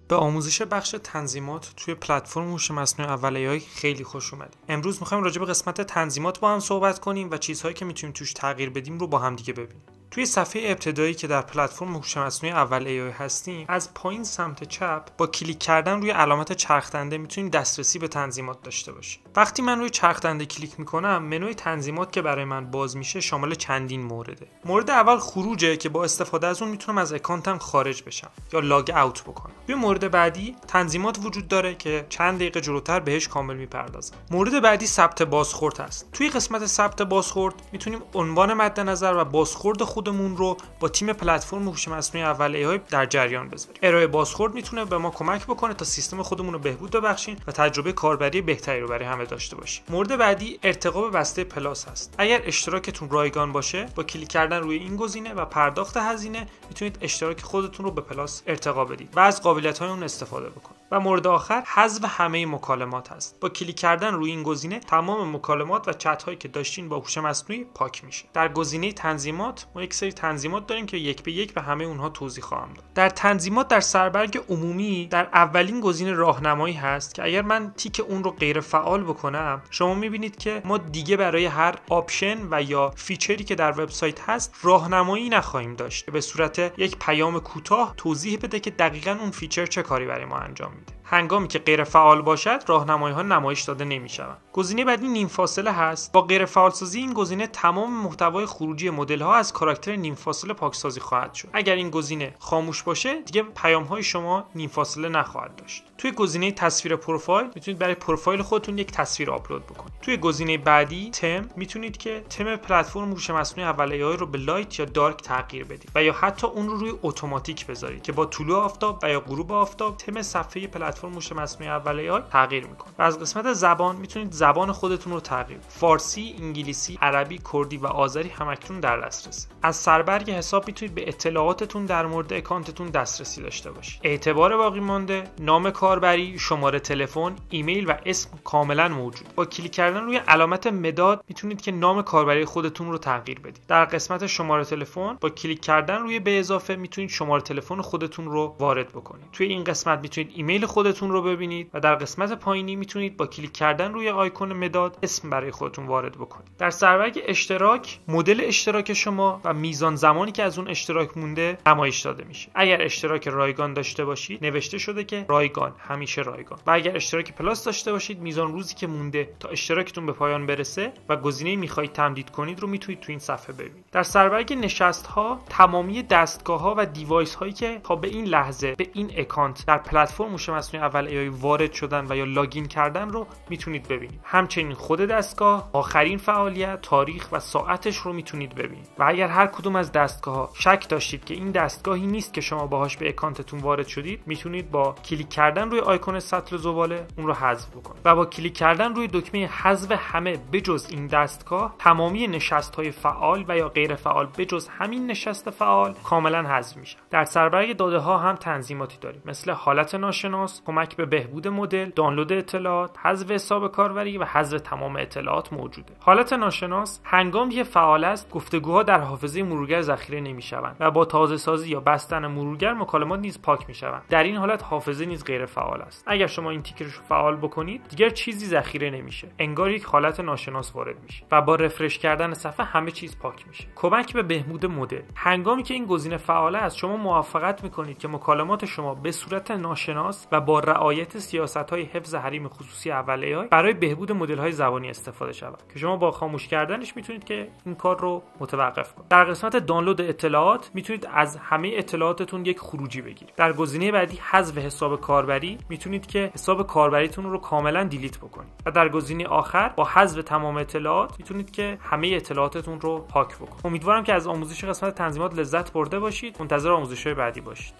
به آموزش بخش تنظیمات توی پلتفرم هوش مصنوعی اول AI خیلی خوش اومدید. امروز می‌خوایم راجع به قسمت تنظیمات با هم صحبت کنیم و چیزهایی که میتونیم توش تغییر بدیم رو با هم دیگه ببینیم. توی صفحه ابتدایی که در پلتفرم هوش مصنوعی اول AI هستیم، از پایین سمت چپ با کلیک کردن روی علامت چرخ‌دنده میتونیم دسترسی به تنظیمات داشته باشیم. وقتی من روی چرخ‌دنده کلیک میکنم، منوی تنظیمات که برای من باز میشه شامل چندین مورده. مورد اول خروجه که با استفاده از اون میتونم از اکانتم خارج بشم یا لاگ اوت بکنم. توی مورد بعدی تنظیمات وجود داره که چند دقیقه جلوتر بهش کامل میپردازم. مورد بعدی ثبت بازخورد هست. توی قسمت ثبت بازخورد میتونیم عنوان مد نظر و بازخورد خودمون رو با تیم پلتفرم هوش مصنوعی اول AI در جریان بذاریم. ارائه بازخورد میتونه به ما کمک بکنه تا سیستم خودمون رو بهبود ببخشیم و تجربه کاربری بهتری رو برای همه داشته باشیم. مورد بعدی ارتقا به بسته پلاس هست. اگر اشتراکتون رایگان باشه، با کلیک کردن روی این گزینه و پرداخت هزینه میتونید اشتراک خودتون رو به پلاس ارتقا بدید و از قابلیت‌های اون استفاده بکنید. و مورد آخر حذف همه مکالمات هست. با کلیک کردن روی این گزینه تمام مکالمات و چت‌هایی که داشتین با هوش مصنوعی پاک میشه. در گزینه تنظیمات ما یک سری تنظیمات داریم که یک به یک به همه اونها توضیح خواهم داد. در تنظیمات در سربرگ عمومی در اولین گزینه راهنمایی هست که اگر من تیک اون رو غیر فعال بکنم، شما میبینید که ما دیگه برای هر آپشن و یا فیچری که در وبسایت هست راهنمایی نخواهیم داشت. به صورت یک پیام کوتاه توضیح بده که دقیقاً اون فیچر چه کاری برای ما انجام میده. هنگامی که غیر فعال باشد راهنمایی ها نمایش داده نمیشوند. گزینه بعدی نیم فاصله هست. با غیر فعال سازی این گزینه تمام محتوای خروجی مدل ها از کاراکتر نیم فاصله پاکسازی خواهد شد. اگر این گزینه خاموش باشه دیگه پیام های شما نیم فاصله نخواهد داشت. توی گزینه تصویر پروفایل میتونید برای پروفایل خودتون یک تصویر آپلود بکنید. توی گزینه بعدی تم میتونید که تم پلتفرم هوش مصنوعی اول AI رو به لایت یا دارک تغییر بدید و یا حتی اون رو روی اتوماتیک بذارید که با طلوع آفتاب و یا غروب آفتاب تم صفحه پلتفرم هوش مصنوعی اول AI تغییر میکنه. و از قسمت زبان میتونید زبان خودتون رو تغییر بدید. فارسی، انگلیسی، عربی، کردی و آذری همکنون در دسترسه. از سربرگ حساب میتونید به اطلاعاتتون در مورد اکانتتون دسترسی داشته باشید. اعتبار باقی مانده، نام کاربری، شماره تلفن، ایمیل و اسم کاملا موجود. با کلیک کردن روی علامت مداد میتونید که نام کاربری خودتون رو تغییر بدید. در قسمت شماره تلفن با کلیک کردن روی به اضافه میتونید شماره تلفن خودتون رو وارد بکنید. توی این قسمت میتونید ایمیل خودتون رو ببینید و در قسمت پایینی میتونید با کلیک کردن روی آیکون مداد اسم برای خودتون وارد بکنید. در سربرگ اشتراک مدل اشتراک شما و میزان زمانی که از اون اشتراک مونده نمایش داده میشه. اگر اشتراک رایگان داشته باشید نوشته شده که رایگان، همیشه رایگان. و اگر اشتراک پلاس داشته باشید میزان روزی که مونده تا اشتراکتون به پایان برسه و گزینه میخواهید تمدید کنید رو میتونید تو این صفحه ببینید. در سربرگ نشست ها تمامی دستگاه ها و دیوایس هایی که تا به این لحظه به این اکانت در پلتفرم هوش مصنوعی اول AI وارد شدن و یا لاگین کردن رو میتونید ببینید. همچنین خود دستگاه، آخرین فعالیت، تاریخ و ساعتش رو میتونید ببینید. و اگر هر کدوم از دستگاه ها شک داشتید که این دستگاهی نیست که شما باهاش به اکانتتون وارد شدید، میتونید با کلیک کردن روی آیکون سطل زباله اون رو حذف بکنید. و با کلیک کردن روی دکمه حذف همه بجز این دستگاه تمامی نشست‌های فعال و یا غیر فعال بجز همین نشست فعال کاملا حذف میشن. در سربرگ داده ها هم تنظیماتی داریم مثل حالت ناشناس، کمک به بهبود مدل، دانلود اطلاعات، حذف حساب کاربری و حذف تمام اطلاعات موجوده. حالت ناشناس هنگامی که فعال است گفتگوها در حافظه مرورگر ذخیره نمیشوند و با تازه سازی یا بستن مرورگر مکالمات نیز پاک میشوند. در این حالت حافظه نیز غیر فعال است. اگر شما این تیکر رو فعال بکنید دیگر چیزی ذخیره نمیشه. انگار یک حالت ناشناس وارد میشه و با رفرش کردن صفحه همه چیز پاک میشه. کمک به بهبود مدل هنگامی که این گزینه فعال است شما موفقیت میکنید که مکالمات شما به صورت ناشناس و با رعایت سیاست‌های حفظ حریم خصوصی اول AI برای بهبود مدل‌های زبانی استفاده شود که شما با خاموش کردنش میتونید که این کار رو متوقف کنید. در قسمت دانلود اطلاعات میتونید از همه اطلاعاتتون یک خروجی بگیرید. در گزینه بعدی حذف حساب کاربری میتونید که حساب کاربریتون رو کاملا دیلیت بکنید. و در گزینه آخر با حذف تمام اطلاعات میتونید که همه اطلاعاتتون رو پاک بکنید. امیدوارم که از آموزش قسمت تنظیمات لذت برده باشید. منتظر آموزش‌های بعدی باشید.